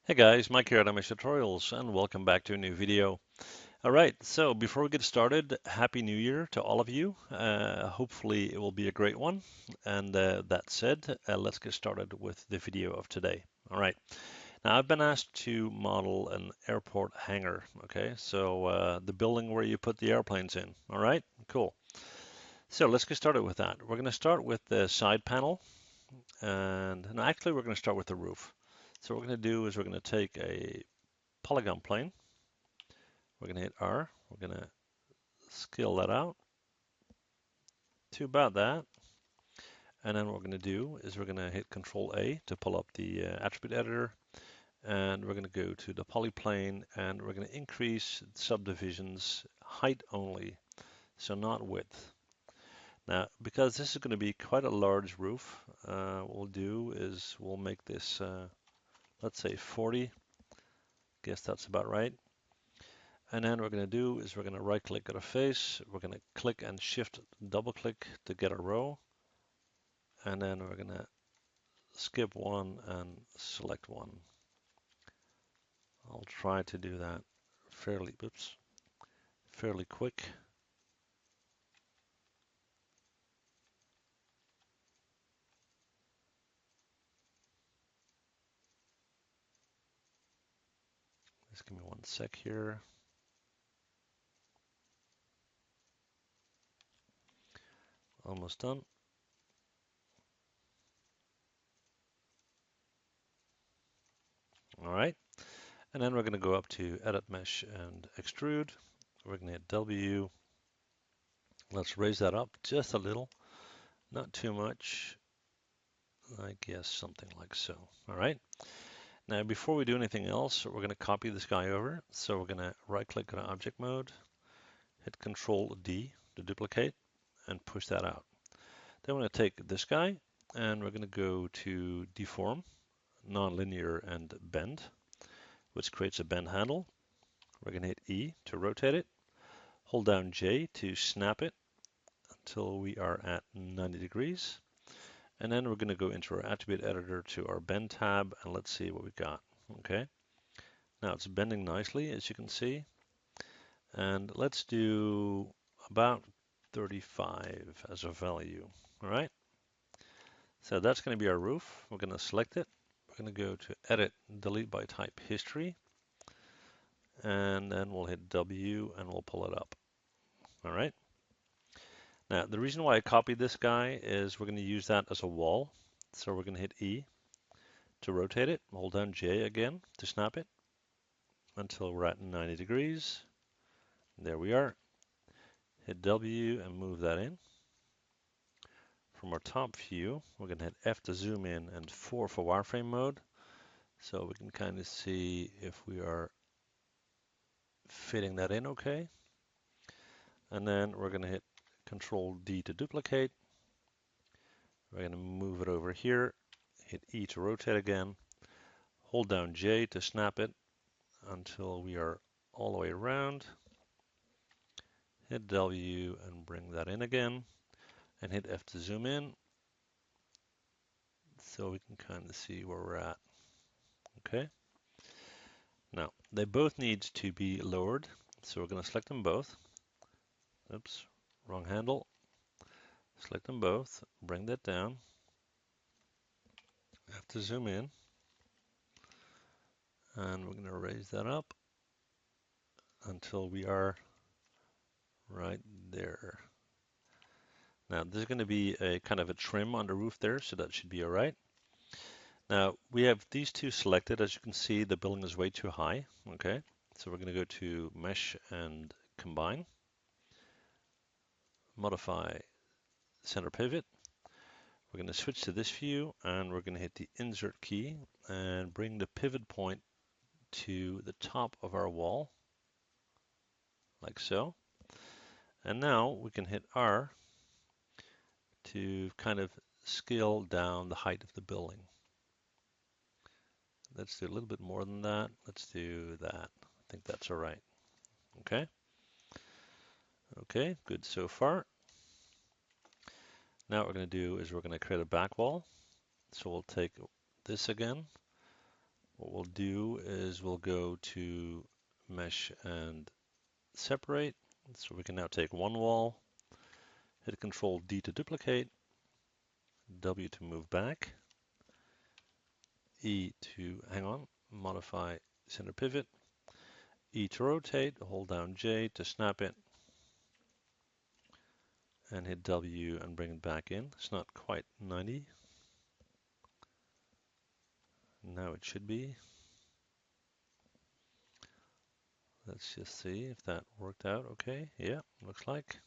Hey guys, Mike here at Tutorials, and welcome back to a new video. All right, so before we get started, Happy New Year to all of you. Hopefully it will be a great one. And that said, let's get started with the video of today. All right, now I've been asked to model an airport hangar. Okay, so the building where you put the airplanes in. All right, cool. So let's get started with that. We're going to start with the side panel, and actually we're going to start with the roof. So what we're going to do is we're going to take a polygon plane. We're going to hit R. We're going to scale that out to about that. And then what we're going to do is we're going to hit Control A to pull up the attribute editor. And we're going to go to the polyplane and we're going to increase subdivisions height only, so not width. Now, because this is going to be quite a large roof, what we'll do is we'll make this, let's say 40. Guess that's about right. And then what we're going to do is we're going to right click at a face. We're going to click and shift double click to get a row. And then we're going to skip one and select one. I'll try to do that fairly quick. Just give me one sec here. Almost done. All right. And then we're going to go up to Edit Mesh and Extrude. We're going to hit W. Let's raise that up just a little, not too much. I guess something like so. All right. Now, before we do anything else, we're going to copy this guy over. So we're going to right click on Object Mode, hit Control D to duplicate, and push that out. Then we're going to take this guy and we're going to go to Deform, Nonlinear, and Bend, which creates a bend handle. We're going to hit E to rotate it, hold down J to snap it until we are at 90 degrees. And then we're going to go into our attribute editor to our bend tab and let's see what we got. Okay, now it's bending nicely as you can see. And let's do about 35 as a value. All right, so that's going to be our roof. We're going to select it. We're going to go to Edit, Delete by Type History, and then we'll hit W and we'll pull it up. All right. Now, the reason why I copied this guy is we're going to use that as a wall. So we're going to hit E to rotate it, hold down J again to snap it until we're at 90 degrees. There we are. Hit W and move that in. From our top view, we're going to hit F to zoom in and 4 for wireframe mode. So we can kind of see if we are fitting that in okay. And then we're going to hit Control D to duplicate. We're going to move it over here, hit E to rotate again, hold down J to snap it until we are all the way around. Hit W and bring that in again, and hit F to zoom in so we can kind of see where we're at. Okay. Now, they both need to be lowered, so we're going to select them both. Oops, wrong handle. Select them both, bring that down. Have to zoom in, and we're going to raise that up until we are right there. Now, there's going to be a kind of a trim on the roof there, so that should be all right. Now, we have these two selected. As you can see, the building is way too high. Okay, so we're going to go to Mesh and Combine, Modify Center Pivot. We're going to switch to this view, and we're going to hit the Insert key and bring the pivot point to the top of our wall, like so. And now we can hit R to kind of scale down the height of the building. Let's do a little bit more than that. Let's do that. I think that's all right. Okay. Okay, good so far. Now what we're going to do is we're going to create a back wall. So we'll take this again, What we'll do is we'll go to mesh and separate. So we can now take one wall, hit Control D to duplicate, W to move back, E to, hang on, modify center pivot, E to rotate, hold down J to snap it, and hit W and bring it back in. It's not quite 90. Now it should be. Let's just see if that worked out okay. Yeah, looks like.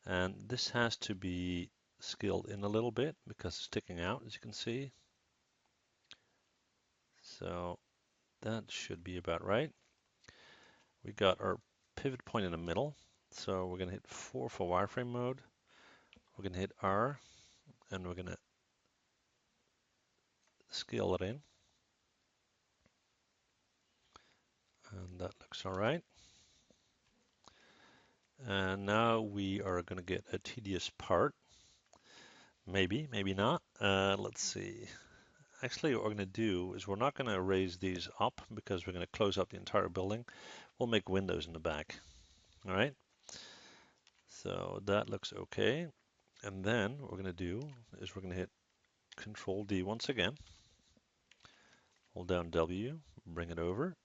And this has to be scaled in a little bit because it's sticking out, as you can see. So that should be about right. We got our pivot point in the middle. So we're going to hit 4 for wireframe mode. We're going to hit R, and we're going to scale it in. And that looks all right. And now we are going to get a tedious part. Maybe, maybe not. Let's see. Actually, what we're going to do is we're not going to raise these up because we're going to close up the entire building. We'll make windows in the back. All right. So that looks okay. And then what we're going to do is we're going to hit Control D once again. Hold down W, bring it over.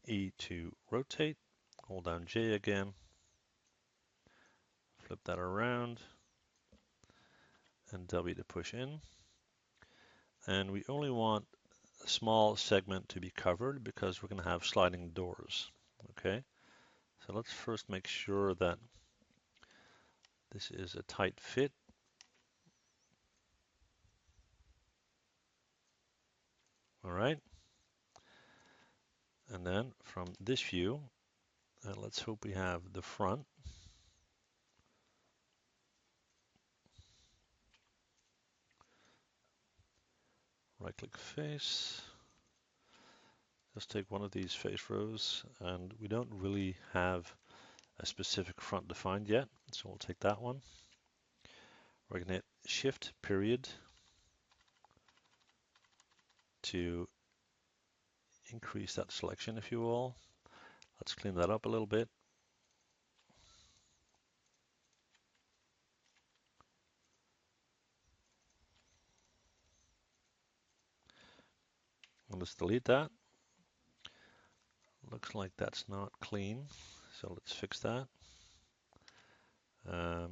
E to rotate. Hold down J again. Flip that around. And W to push in. And we only want a small segment to be covered because we're going to have sliding doors. Okay. So let's first make sure that this is a tight fit. All right. And then from this view, let's hope we have the front. Right click face. Just take one of these face rows, and we don't really have a specific front defined yet, so we'll take that one. We're going to hit Shift period to increase that selection, if you will. Let's clean that up a little bit. And let's delete that. Looks like that's not clean, so let's fix that. Right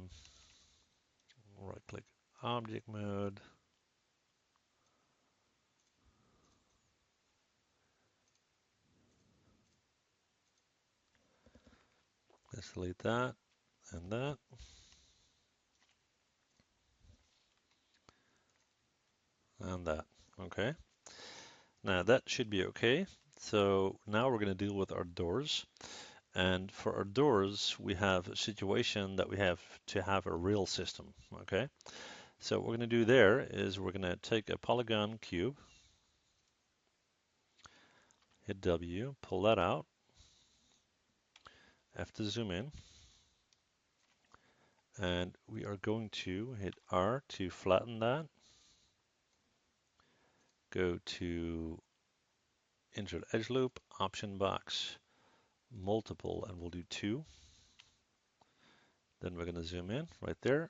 click object mode. Let's delete that and that. And that. Okay. Now that should be okay. So now we're going to deal with our doors. And for our doors, we have a situation that we have to have a rail system. Okay. So what we're going to do there is we're going to take a polygon cube, hit W, pull that out, F to zoom in, and we are going to hit R to flatten that, go to insert edge loop, option box, multiple, and we'll do 2. Then we're going to zoom in right there.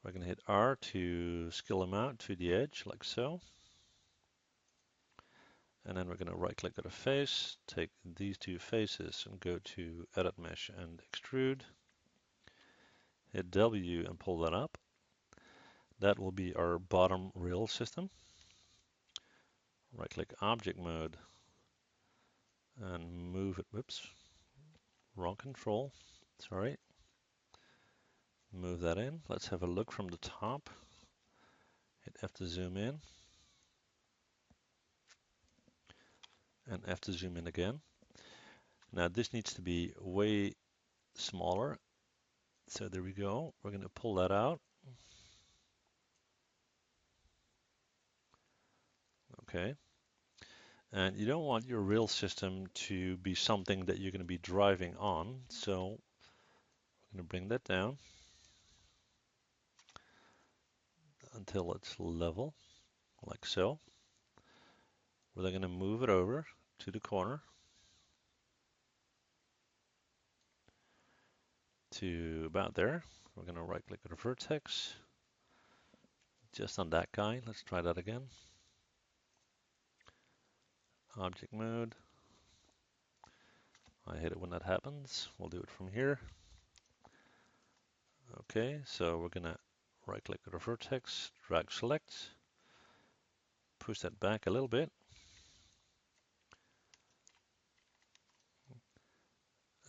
We're going to hit R to scale them out to the edge like so. And then we're going to right click on a face, take these 2 faces and go to edit mesh and extrude. Hit W and pull that up. That will be our bottom rail system. Right click object mode and move it, whoops, wrong control, sorry. Move that in. Let's have a look from the top. Hit F to zoom in. And F to zoom in again. Now this needs to be way smaller. So there we go. We're going to pull that out. Okay. And you don't want your rail system to be something that you're going to be driving on. So we're going to bring that down until it's level, like so. We're then going to move it over to the corner to about there. We're going to right click on the vertex just on that guy. Let's try that again. Object mode. I hate it when that happens. We'll do it from here. Okay, so we're going to right click on the vertex, drag select, push that back a little bit.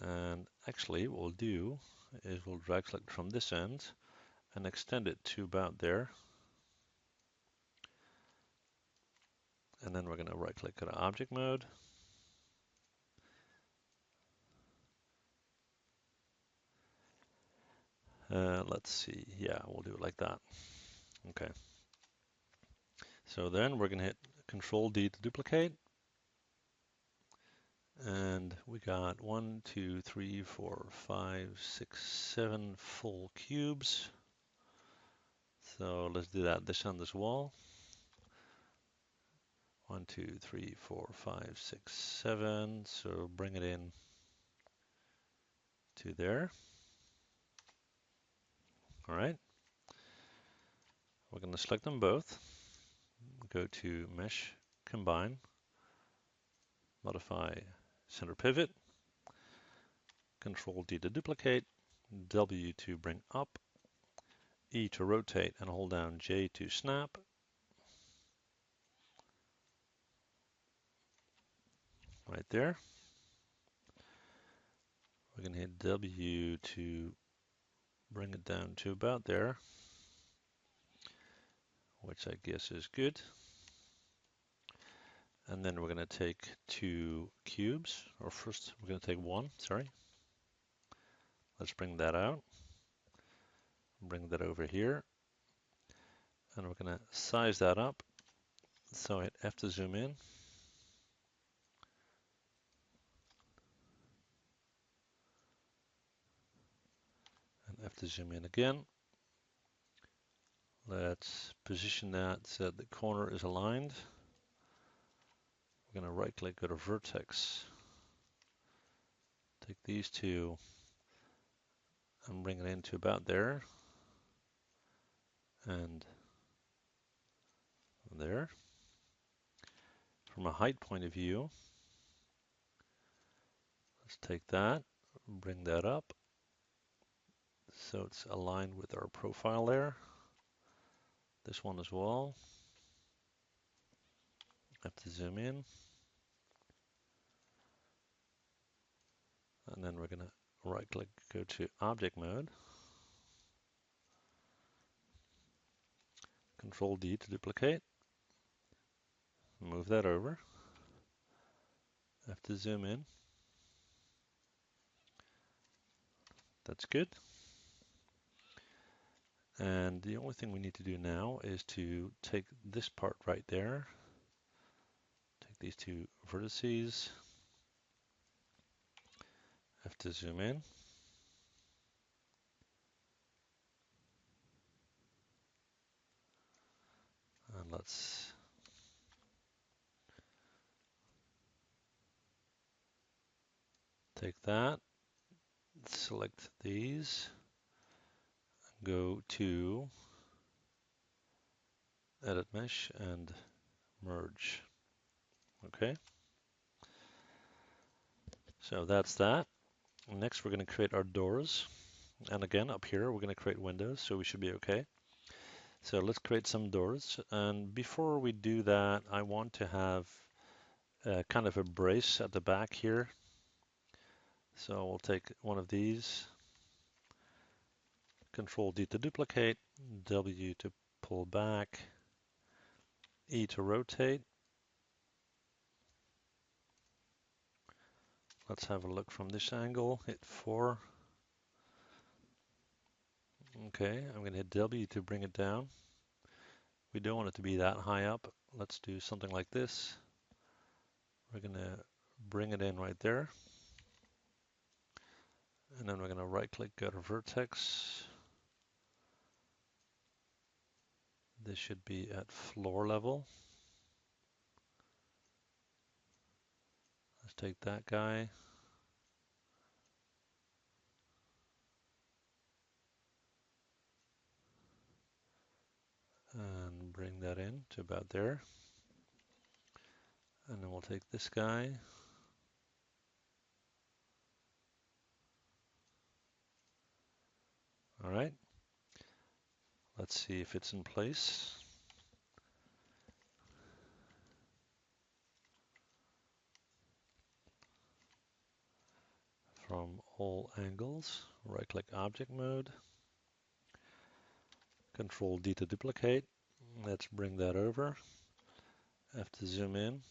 And actually what we'll do is we'll drag select from this end and extend it to about there. And then we're going to right click on object mode. Let's see, yeah, we'll do it like that. Okay. So then we're going to hit Control D to duplicate. And we got 1, 2, 3, 4, 5, 6, 7 full cubes. So let's do that this end as well. 1, 2, 3, 4, 5, 6, 7. So bring it in to there. All right. We're going to select them both. Go to Mesh, Combine, Modify Center Pivot, Control D to duplicate, W to bring up, E to rotate, and hold down J to snap. Right there. We're going to hit W to bring it down to about there, which I guess is good. And then we're going to take 2 cubes, or first we're going to take 1, sorry. Let's bring that out. Bring that over here. And we're going to size that up. So hit F to zoom in. And F to zoom in again. Let's position that so that the corner is aligned. We're going to right click, go to vertex. Take these two and bring it into about there. And there. From a height point of view, let's take that, bring that up so it's aligned with our profile there. This one as well. I have to zoom in. And then we're going to right click, go to object mode. Control D to duplicate. Move that over. I have to zoom in. That's good. And the only thing we need to do now is to take this part right there. Take these 2 vertices. I have to zoom in. And let's take that, select these, go to Edit Mesh and Merge. Okay. So that's that. Next, we're going to create our doors. And again, up here, we're going to create windows, so we should be okay. So let's create some doors. And before we do that, I want to have kind of a brace at the back here. So we'll take one of these, Control D to duplicate, W to pull back, E to rotate. Let's have a look from this angle, hit 4. Okay, I'm going to hit W to bring it down. We don't want it to be that high up. Let's do something like this. We're going to bring it in right there. And then we're going to right click, go to vertex. This should be at floor level. take that guy. And bring that in to about there. And then we'll take this guy. All right. Let's see if it's in place. From all angles, right-click object mode. Control D to duplicate. Let's bring that over. Have to zoom in.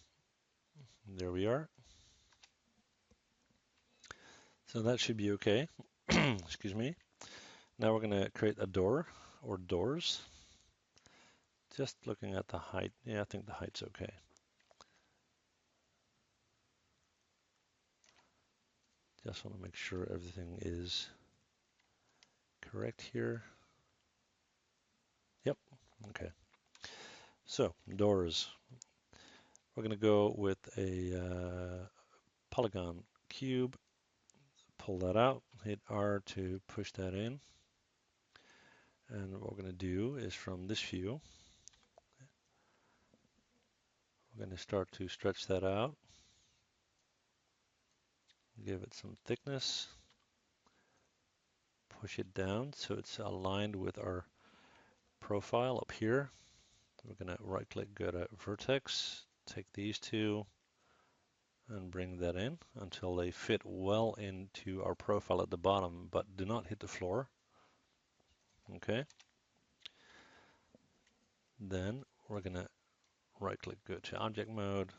There we are. So that should be okay. Excuse me. Now we're going to create a door or doors. Just looking at the height. Yeah, I think the height's okay. Just want to make sure everything is correct here. Yep. Okay. So doors. We're going to go with a polygon cube. Pull that out. Hit R to push that in. And what we're going to do is from this view, we're going to start to stretch that out. Give it some thickness. Push it down so it's aligned with our profile up here. We're going to right click, go to vertex, take these two and bring that in until they fit well into our profile at the bottom, but do not hit the floor. Okay. Then we're going to right click, go to object mode,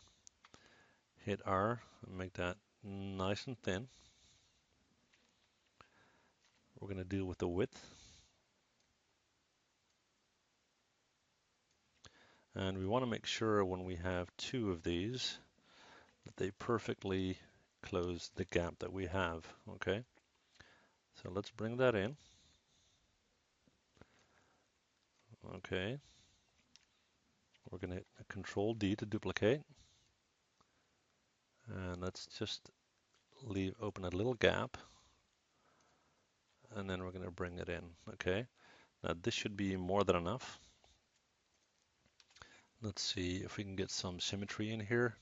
hit R and make that nice and thin. We're going to deal with the width. And we want to make sure when we have two of these that they perfectly close the gap that we have. Okay. So let's bring that in. Okay. We're going to control D to duplicate. And let's just open a little gap. And then we're going to bring it in. Okay. Now this should be more than enough. Let's see if we can get some symmetry in here.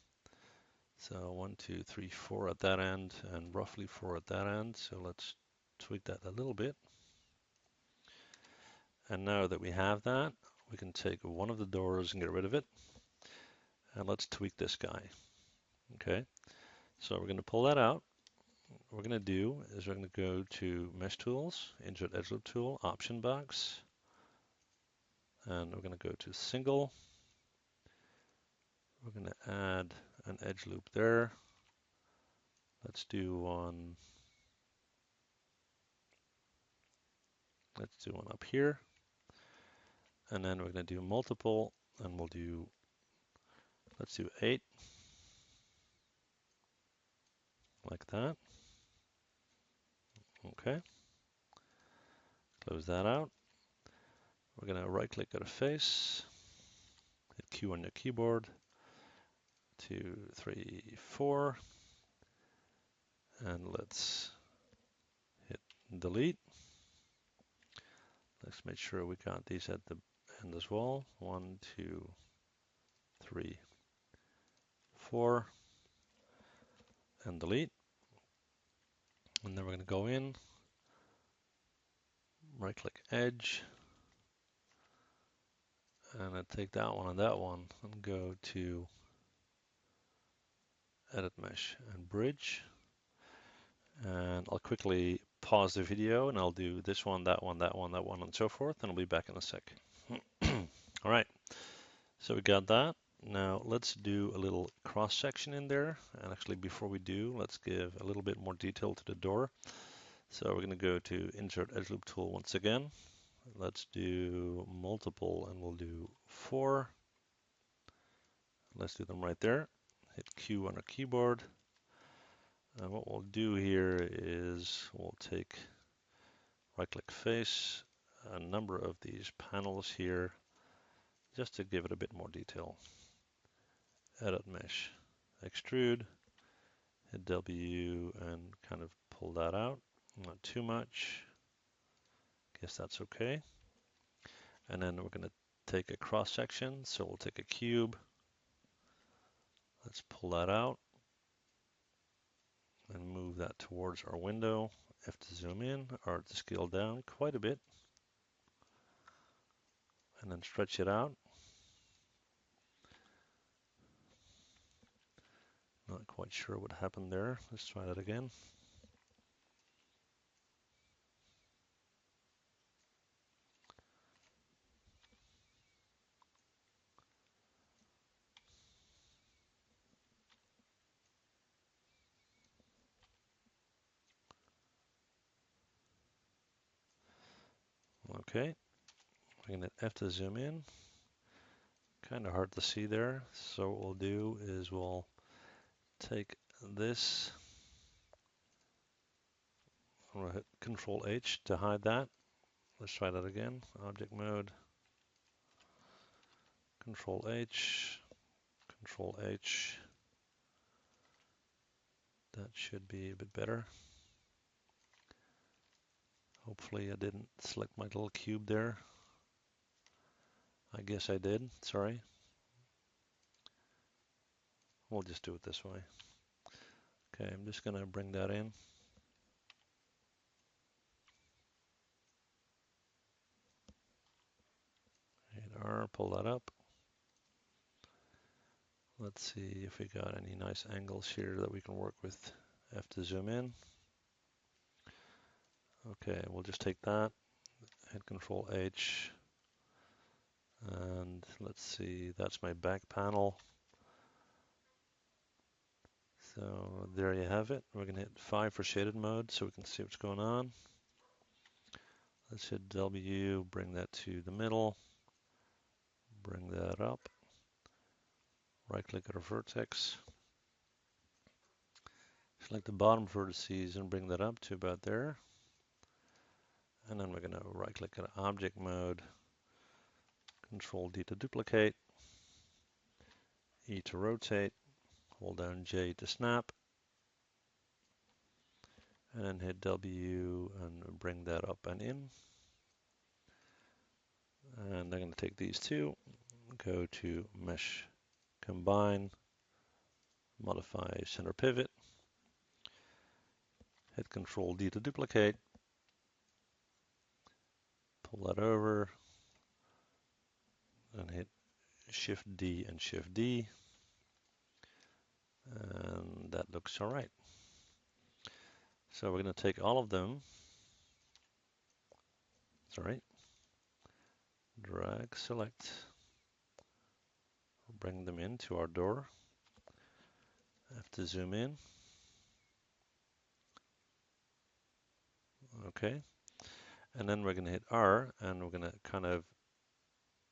So 1, 2, 3, 4 at that end and roughly 4 at that end. So let's tweak that a little bit. And now that we have that, we can take one of the doors and get rid of it. And let's tweak this guy. Okay. So we're going to pull that out. What we're going to do is we're going to go to Mesh Tools, Insert Edgeloop Tool, Option Box. And we're going to go to Single. We're going to add an edge loop there. Let's do one. Let's do one up here. And then we're going to do multiple, and we'll do, let's do 8. Like that. Okay. Close that out. We're going to right click at a face. Hit Q on your keyboard. 2, 3, 4. And let's hit delete. Let's make sure we got these at the end as well. 1, 2, 3, 4. And delete. And then we're going to go in, right click edge, and I take that one and that one and go to edit mesh and bridge. And I'll quickly pause the video and I'll do this one, that one, that one, that one, and so forth, and I'll be back in a sec. All right, so we got that. Now let's do a little cross section in there. And actually before we do, let's give a little bit more detail to the door. So we're going to go to Insert Edgeloop Tool once again. Let's do multiple and we'll do 4. Let's do them right there. Hit Q on our keyboard. And what we'll do here is we'll take right click face, a number of these panels here, just to give it a bit more detail. Edit mesh, extrude, hit W and kind of pull that out, not too much. Guess that's okay. And then we're going to take a cross section, so we'll take a cube. Let's pull that out and move that towards our window. F to zoom in or to scale down quite a bit. And then stretch it out. Not quite sure what happened there. Let's try that again. Okay, we're going to F to zoom in. Kind of hard to see there. So what we'll do is we'll take this. I'm going to hit Control H to hide that. Let's try that again. Object mode, Control H, Control H. That should be a bit better. Hopefully I didn't select my little cube there. I guess I did, sorry. We'll just do it this way. Okay, I'm just going to bring that in. Hit R, pull that up. Let's see if we got any nice angles here that we can work with. F to zoom in. Okay, we'll just take that, hit Control H, and let's see, that's my back panel. So there you have it. We're going to hit 5 for shaded mode so we can see what's going on. Let's hit W, bring that to the middle, bring that up, right click at our vertex, select the bottom vertices and bring that up to about there. And then we're going to right click at object mode, Control D to duplicate, E to rotate, hold down J to snap, and then hit W and bring that up and in. And I'm going to take these two, go to Mesh Combine, modify center pivot, hit Control D to duplicate, pull that over, and hit Shift D and Shift D, and that looks all right. So we're going to take all of them, sorry, drag, select, bring them into our door. I have to zoom in. Okay, and then we're going to hit R and we're going to kind of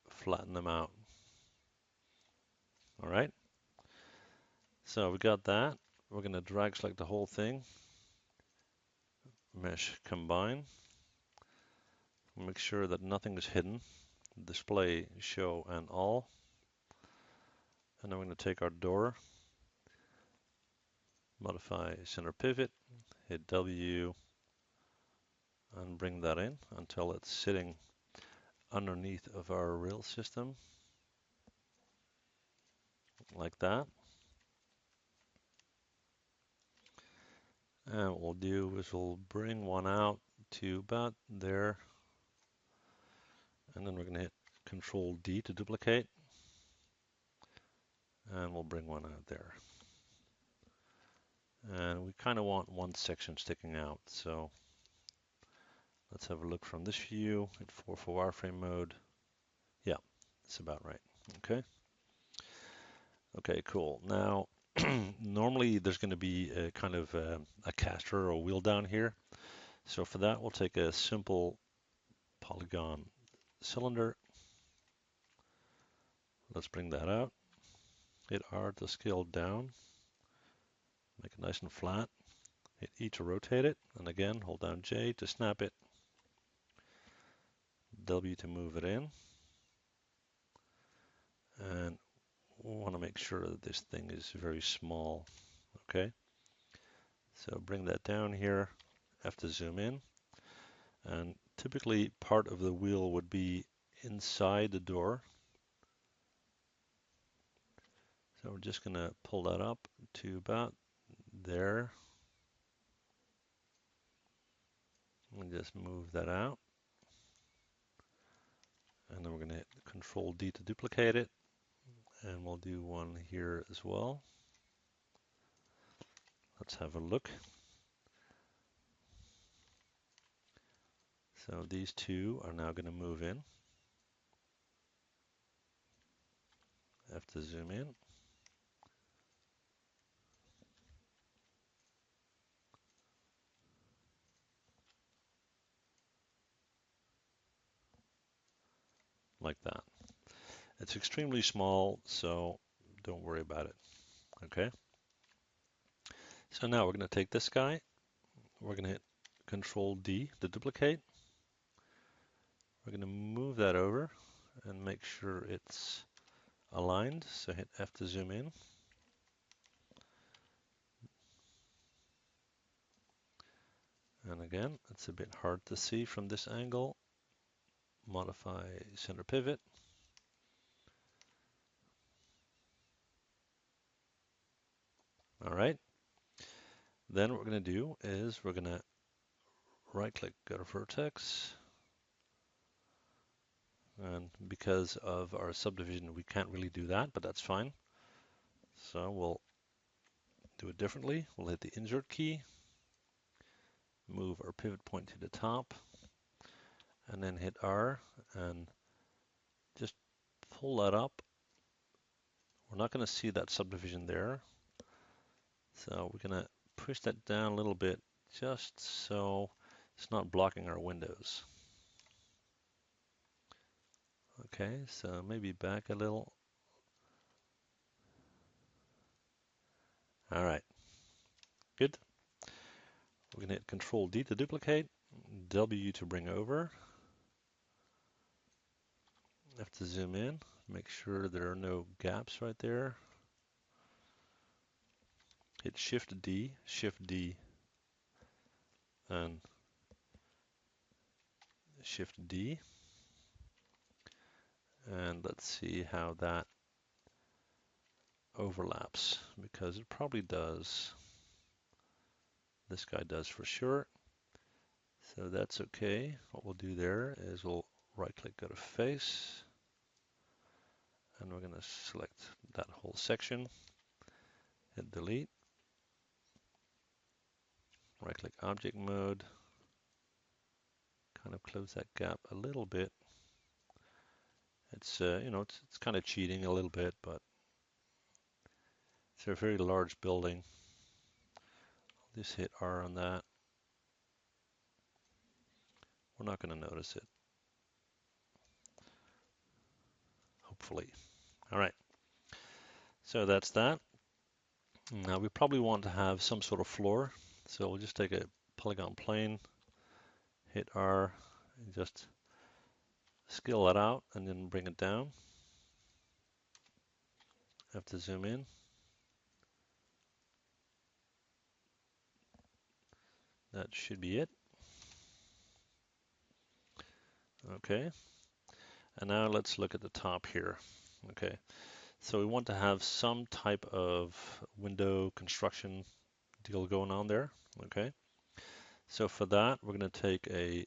flatten them out. All right, so we got that. We're going to drag select the whole thing, mesh combine, make sure that nothing is hidden, display show and all, and then we're going to take our door, modify center pivot, hit W and bring that in until it's sitting underneath of our rail system, like that. And what we'll do is we'll bring one out to about there, and then we're going to hit Control D to duplicate, and we'll bring one out there. And we kind of want one section sticking out, so let's have a look from this view. Hit 4 for wireframe mode. Yeah, that's about right. Okay. Okay, cool. Now, normally there's going to be a kind of a caster or wheel down here. So for that, we'll take a simple polygon cylinder. Let's bring that out. Hit R to scale down. Make it nice and flat. Hit E to rotate it. And again, hold down J to snap it. W to move it in. And we want to make sure that this thing is very small. Okay. So bring that down here, have to zoom in. And typically part of the wheel would be inside the door. So we're just going to pull that up to about there. And just move that out. And then we're going to hit Control D to duplicate it. And we'll do one here as well. Let's have a look. So these two are now going to move in. Have to zoom in. Like that. It's extremely small, so don't worry about it. Okay. So now we're going to take this guy. We're going to hit Control D to duplicate. We're going to move that over and make sure it's aligned. So hit F to zoom in. And again, it's a bit hard to see from this angle. Modify center pivot. All right. Then what we're going to do is we're going to right click, go to vertex. And because of our subdivision, we can't really do that, but that's fine. So we'll do it differently. We'll hit the insert key, move our pivot point to the top, and then hit R and just pull that up. We're not going to see that subdivision there. So we're going to push that down a little bit just so it's not blocking our windows. Okay, so maybe back a little. All right, good. We're going to hit Control D to duplicate, W to bring over. Have to zoom in, make sure there are no gaps right there. Hit Shift D, and Shift D. And let's see how that overlaps, because it probably does. This guy does for sure. So that's okay. What we'll do there is we'll right click, go to face, and we're going to select that whole section, hit delete, right click object mode, kind of close that gap a little bit. It's it's kind of cheating a little bit, but it's a very large building. I'll just hit R on that. We're not going to notice it, hopefully. All right, so that's that. Now we probably want to have some sort of floor, so we'll just take a polygon plane, hit R, and just scale that out, and then bring it down. Have to zoom in. That should be it. Okay, and now let's look at the top here. Okay, so we want to have some type of window construction deal going on there. Okay, so for that, we're going to take a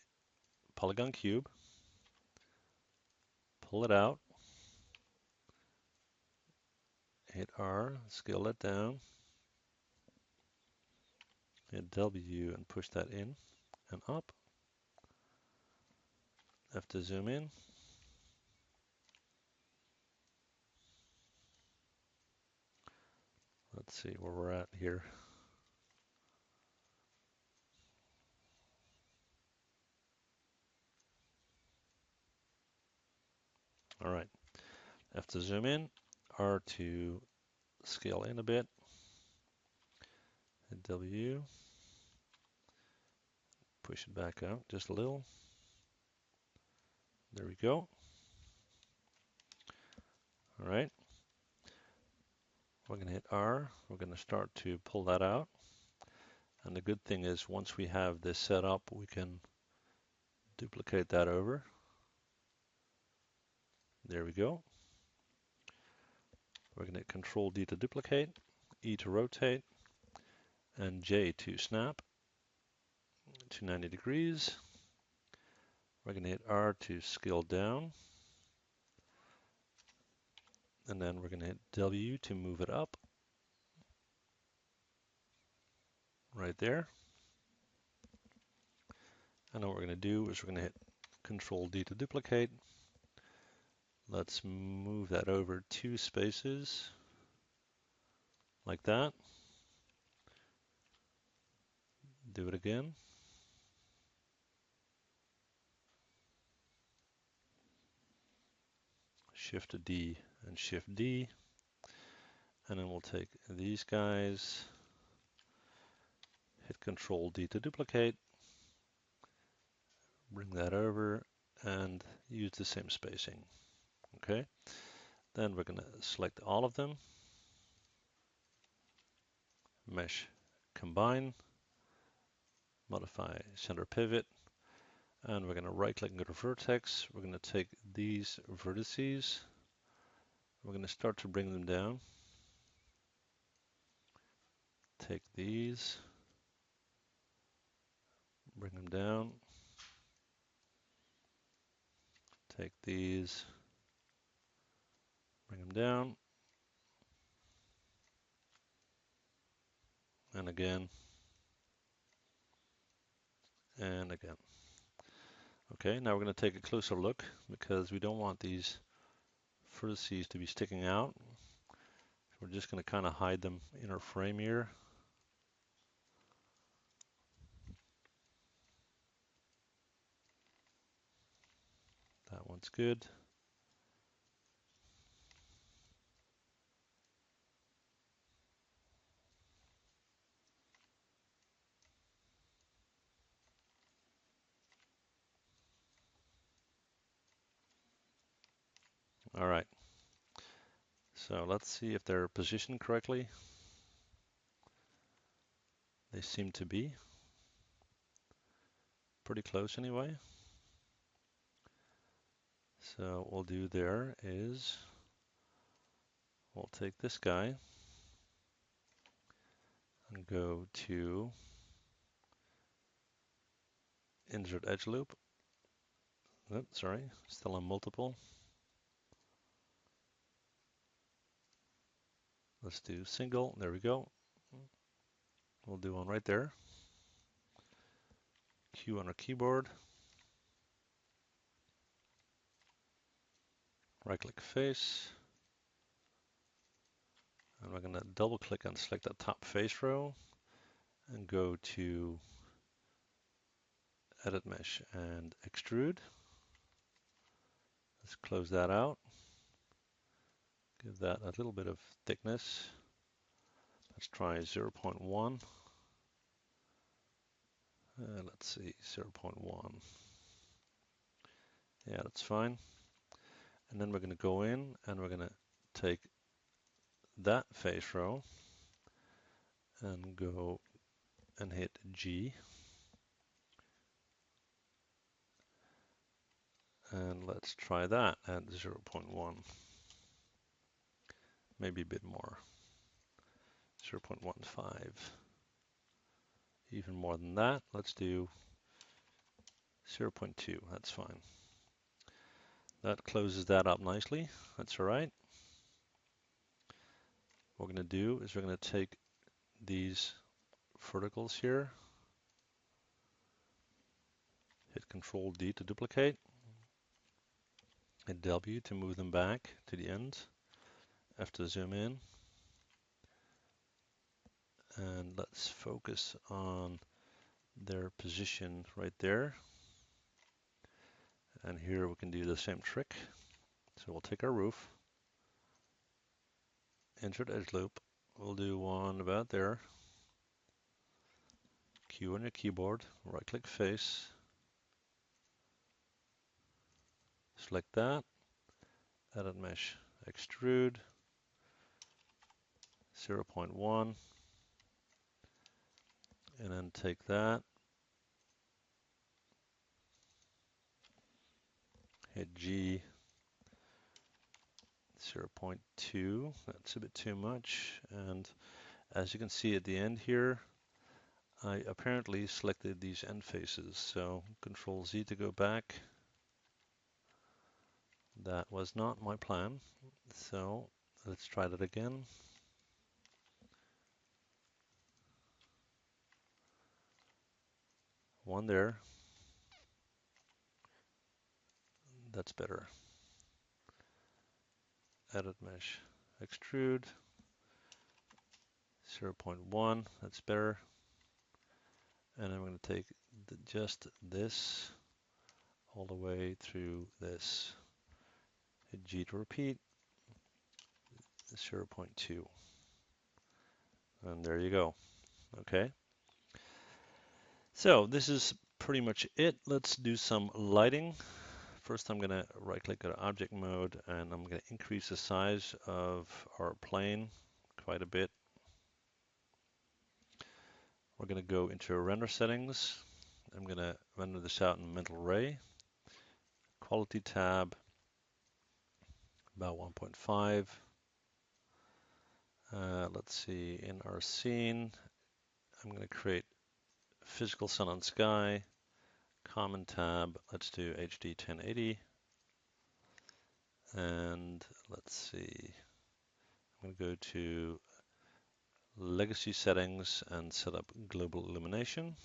polygon cube, pull it out, hit R, scale that down, hit W and push that in and up. Have to zoom in. Let's see where we're at here. All right, have to zoom in, R to scale in a bit, hit W, push it back out just a little. There we go. All right, we're going to hit R. We're going to start to pull that out. And the good thing is once we have this set up, we can duplicate that over. There we go. We're going to hit Control D to duplicate, E to rotate, and J to snap to 90 degrees. We're going to hit R to scale down. And then we're going to hit W to move it up. Right there. And then what we're going to do is we're going to hit Control D to duplicate. Let's move that over 2 spaces. Like that. Do it again. Shift D and Shift D. And then we'll take these guys, hit Control D to duplicate, bring that over, and use the same spacing. Okay. Then we're going to select all of them, Mesh Combine, modify Center Pivot, and we're going to right click and go to Vertex. We're going to take these vertices, we're going to start to bring them down. Take these, bring them down. Take these, bring them down. And again. And again. Okay, now we're going to take a closer look because we don't want these vertices to be sticking out. We're just going to kind of hide them in our frame here. That one's good. All right. So let's see if they're positioned correctly. They seem to be. Pretty close anyway. So what we'll do there is we'll take this guy and go to Insert Edgeloop. Oops, sorry, still on multiple. Let's do single. There we go. We'll do one right there. Q on our keyboard. Right click face. And we're going to double click and select that top face row and go to Edit Mesh and Extrude. Let's close that out. Give that a little bit of thickness. Let's try 0.1. Let's see, 0.1. Yeah, that's fine. And then we're going to go in and we're going to take that face row and go and hit G. And let's try that at 0.1. Maybe a bit more. 0.15. Even more than that. Let's do 0.2. That's fine. That closes that up nicely. That's all right. What we're going to do is we're going to take these verticals here, hit Control D to duplicate, hit W to move them back to the end, F to zoom in, and let's focus on their position right there. And here we can do the same trick. So we'll take our roof, insert edge loop, we'll do one about there, Q on your keyboard, right click face, select that, edit mesh, extrude, 0.1, and then take that, hit G 0.2, that's a bit too much, and as you can see at the end here, I apparently selected these end faces, so Control Z to go back. That was not my plan, so let's try that again. One there, that's better. Edit mesh, extrude, 0.1, that's better. And I'm going to take just this all the way through this. Hit G to repeat, 0.2. And there you go. Okay. So this is pretty much it. Let's do some lighting. First, I'm going to right click at object mode and I'm going to increase the size of our plane quite a bit. We're going to go into render settings. I'm going to render this out in mental ray. Quality tab, about 1.5. Let's see, in our scene, I'm going to create physical sun and sky, common tab, let's do HD 1080. And let's see, I'm going to go to legacy settings and set up global illumination.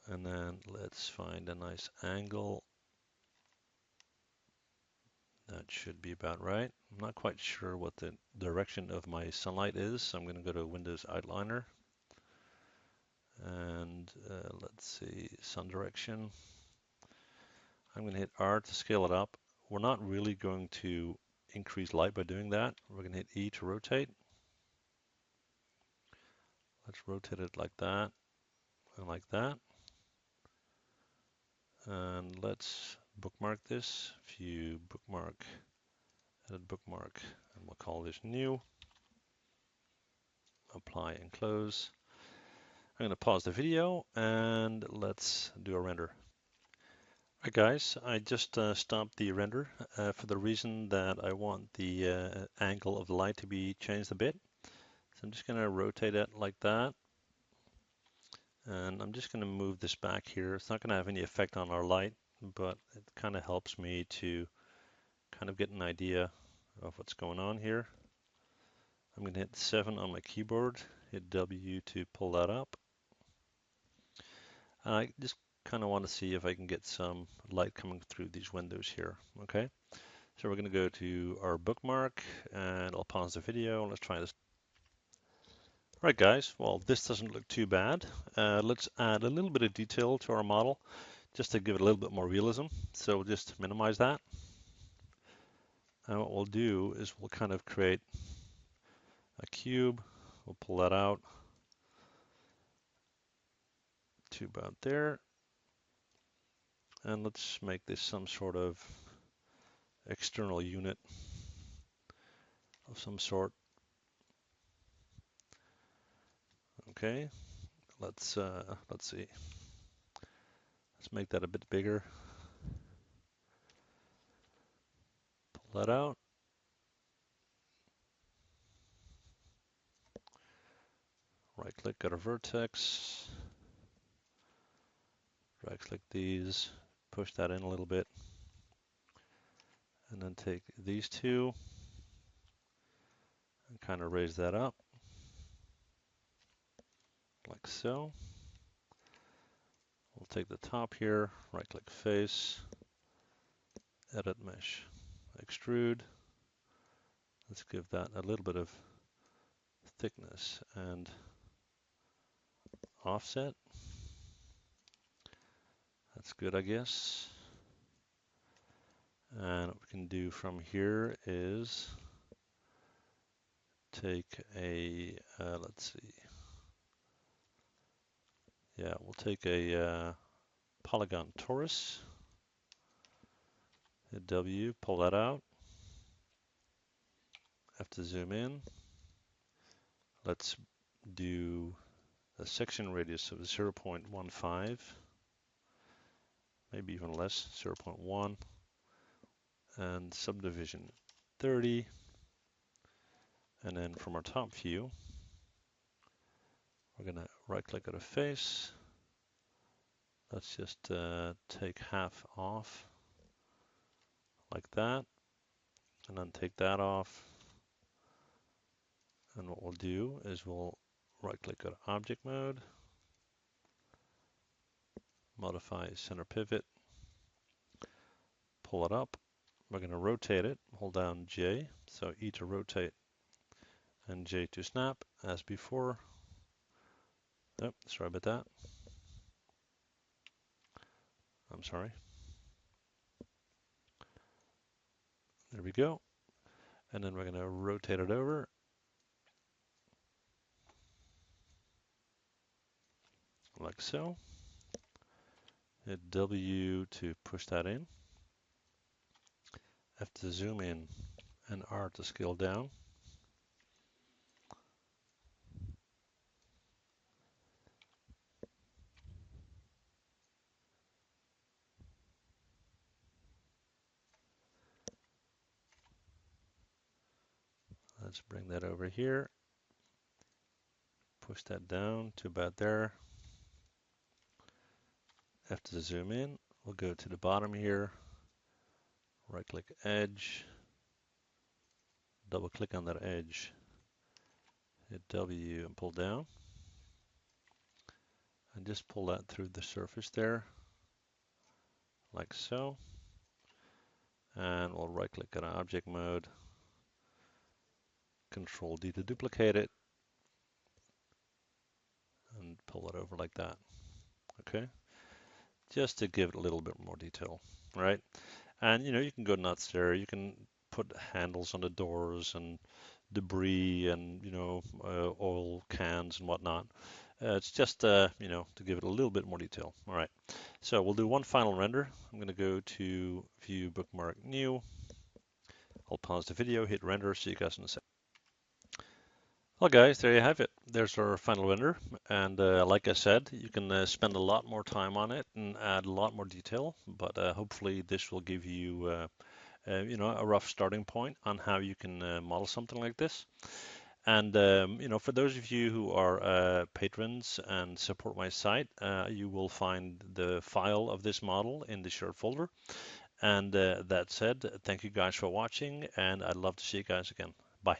And then let's find a nice angle. That should be about right. I'm not quite sure what the direction of my sunlight is, so I'm going to go to Windows Outliner. And let's see, sun direction. I'm going to hit R to scale it up. We're not really going to increase light by doing that. We're going to hit E to rotate. Let's rotate it like that and like that. And let's bookmark this. View, bookmark, edit bookmark, and we'll call this new. Apply and close. I'm going to pause the video and let's do a render. Alright guys, I just stopped the render for the reason that I want the angle of the light to be changed a bit. So I'm just going to rotate it like that. And I'm just going to move this back here. It's not going to have any effect on our light, but it kind of helps me to kind of get an idea of what's going on here. I'm going to hit 7 on my keyboard, hit W to pull that up. I just kind of want to see if I can get some light coming through these windows here. Okay, so we're going to go to our bookmark and I'll pause the video and let's try this. Right guys, well this doesn't look too bad. Let's add a little bit of detail to our model just to give it a little bit more realism. So we'll just minimize that. And what we'll do is we'll kind of create a cube. We'll pull that out to about there. And let's make this some sort of external unit of some sort. Okay, let's see. Let's make that a bit bigger. Pull that out. Right click at a vertex. Right click these. Push that in a little bit. And then take these two and kind of raise that up. Like so. We'll take the top here, right click face, edit mesh, extrude. Let's give that a little bit of thickness and offset. That's good, I guess. And what we can do from here is take a, let's see. Yeah, we'll take a polygon torus. Hit W, pull that out. Have to zoom in. Let's do a section radius of 0.15, maybe even less, 0.1, and subdivision 30. And then from our top view, we're going to right click at a face. Let's just take half off like that, and then take that off. And what we'll do is we'll right click at object mode, modify center pivot, pull it up. We're going to rotate it, hold down J, so E to rotate and J to snap as before. Oh, sorry about that. I'm sorry. There we go. And then we're going to rotate it over. Like so. Hit W to push that in. F to zoom in and R to scale down. Let's bring that over here. Push that down to about there. F to zoom in. We'll go to the bottom here. Right click edge. Double click on that edge. Hit W and pull down. And just pull that through the surface there. Like so. And we'll right click on object mode. Control D to duplicate it. And pull it over like that. Okay. Just to give it a little bit more detail, right? And you can go nuts there. You can put handles on the doors and debris and oil cans and whatnot. It's just to give it a little bit more detail. All right. So we'll do one final render. I'm going to go to View, Bookmark, New. I'll pause the video, hit render. See you guys in a sec. Well, guys, there you have it. There's our final render, and like I said, you can spend a lot more time on it and add a lot more detail. But hopefully, this will give you, a rough starting point on how you can model something like this. And for those of you who are patrons and support my site, you will find the file of this model in the shared folder. And that said, thank you guys for watching, and I'd love to see you guys again. Bye.